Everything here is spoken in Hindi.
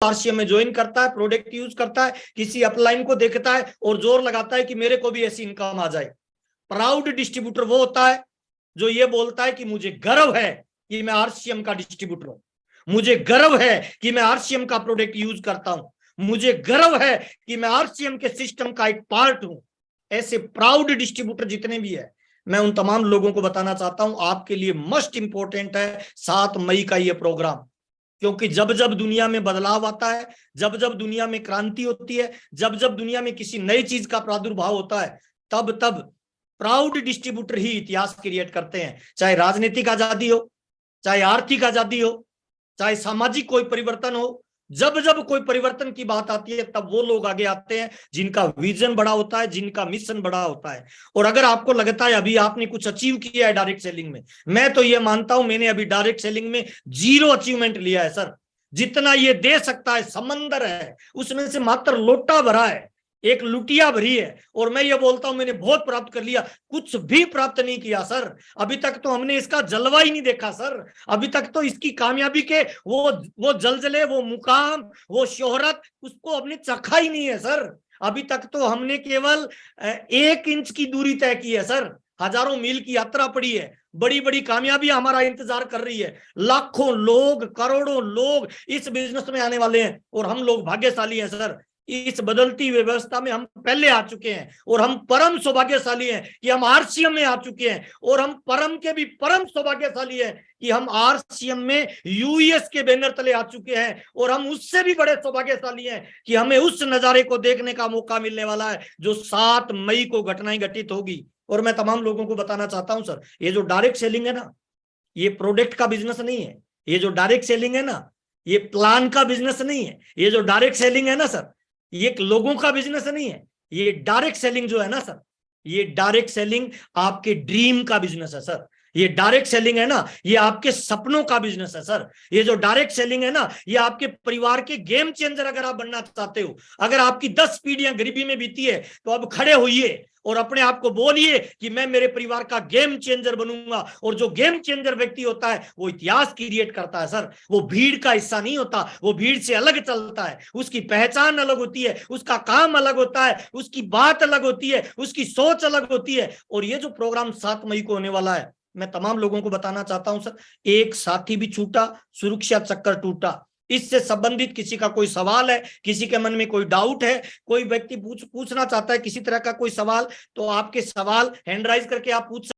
आरसीएम में ज्वाइन करता है, प्रोडक्ट यूज करता है, किसी अपलाइन को देखता है और जोर लगाता है कि मेरे को भी ऐसी इनकम आ जाए। प्राउड डिस्ट्रीब्यूटर वो होता है जो ये बोलता है कि मुझे गर्व है कि मैं आरसीएम का डिस्ट्रीब्यूटर हूं, मुझे गर्व है कि मैं आरसीएम का प्रोडक्ट यूज करता हूं, मुझे गर्व है कि मैं आरसीएम के सिस्टम का एक पार्ट हूं। ऐसे प्राउड डिस्ट्रीब्यूटर जितने भी है, मैं उन तमाम लोगों को बताना चाहता हूं आपके लिए मस्ट इंपॉर्टेंट है 7 मई का ये प्रोग्राम। क्योंकि जब जब दुनिया में बदलाव आता है, जब जब दुनिया में क्रांति होती है, जब जब दुनिया में किसी नई चीज का प्रादुर्भाव होता है, तब तब प्राउड डिस्ट्रीब्यूटर ही इतिहास क्रिएट करते हैं। चाहे राजनीतिक आजादी हो, चाहे आर्थिक आजादी हो, चाहे सामाजिक कोई परिवर्तन हो, जब जब कोई परिवर्तन की बात आती है तब वो लोग आगे आते हैं जिनका विजन बड़ा होता है, जिनका मिशन बड़ा होता है। और अगर आपको लगता है अभी आपने कुछ अचीव किया है डायरेक्ट सेलिंग में, मैं तो ये मानता हूं मैंने अभी डायरेक्ट सेलिंग में 0 अचीवमेंट लिया है सर। जितना ये दे सकता है समंदर है, उसमें से मात्र लोटा भरा है, एक लुटिया भरी है। और मैं ये बोलता हूं मैंने बहुत प्राप्त कर लिया, कुछ भी प्राप्त नहीं किया सर। अभी तक तो हमने इसका जलवा ही नहीं देखा सर। अभी तक तो इसकी कामयाबी के वो जलजले, वो मुकाम, वो शोहरत, उसको हमने चखा ही नहीं है सर। अभी तक तो हमने केवल 1 इंच की दूरी तय की है सर। हजारों मील की यात्रा पड़ी है, बड़ी बड़ी कामयाबियां हमारा इंतजार कर रही है। लाखों लोग, करोड़ों लोग इस बिजनेस में आने वाले हैं और हम लोग भाग्यशाली हैं सर। इस बदलती व्यवस्था में हम पहले आ चुके हैं और हम परम सौभाग्यशाली हैं कि हम आरसीएम में आ चुके हैं। और हम परम के भी परम सौभाग्यशाली हैं कि हम आरसीएम में यूएस के बैनर तले आ चुके हैं। और हम उससे भी बड़े सौभाग्यशाली हैं कि हमें उस नजारे को देखने का मौका मिलने वाला है जो 7 मई को घटनाएं घटित होगी। और मैं तमाम लोगों को बताना चाहता हूं सर, ये जो डायरेक्ट सेलिंग है ना, ये प्रोडक्ट का बिजनेस नहीं है। ये जो डायरेक्ट सेलिंग है ना, ये प्लान का बिजनेस नहीं है। ये जो डायरेक्ट सेलिंग है ना सर, ये लोगों का बिजनेस नहीं है। ये डायरेक्ट सेलिंग जो है ना सर, ये डायरेक्ट सेलिंग आपके ड्रीम का बिजनेस है सर। ये डायरेक्ट सेलिंग है ना, ये आपके सपनों का बिजनेस है सर। ये जो डायरेक्ट सेलिंग है ना, ये आपके परिवार के गेम चेंजर अगर आप बनना चाहते हो, अगर आपकी 10 पीढ़ियां गरीबी में बीती है तो अब खड़े होइए और अपने आप को बोलिए कि मैं मेरे परिवार का गेम चेंजर बनूंगा। और जो गेम चेंजर व्यक्ति होता है वो इतिहास क्रिएट करता है सर। वो भीड़ का हिस्सा नहीं होता, वो भीड़ से अलग चलता है। उसकी पहचान अलग होती है, उसका काम अलग होता है, उसकी बात अलग होती है, उसकी सोच अलग होती है। और ये जो प्रोग्राम 7 मई को होने वाला है, मैं तमाम लोगों को बताना चाहता हूं सर, एक साथी भी छूटा, सुरक्षा चक्कर टूटा। इससे संबंधित किसी का कोई सवाल है, किसी के मन में कोई डाउट है, कोई व्यक्ति पूछना चाहता है किसी तरह का कोई सवाल, तो आपके सवाल हैंड राइज करके आप पूछ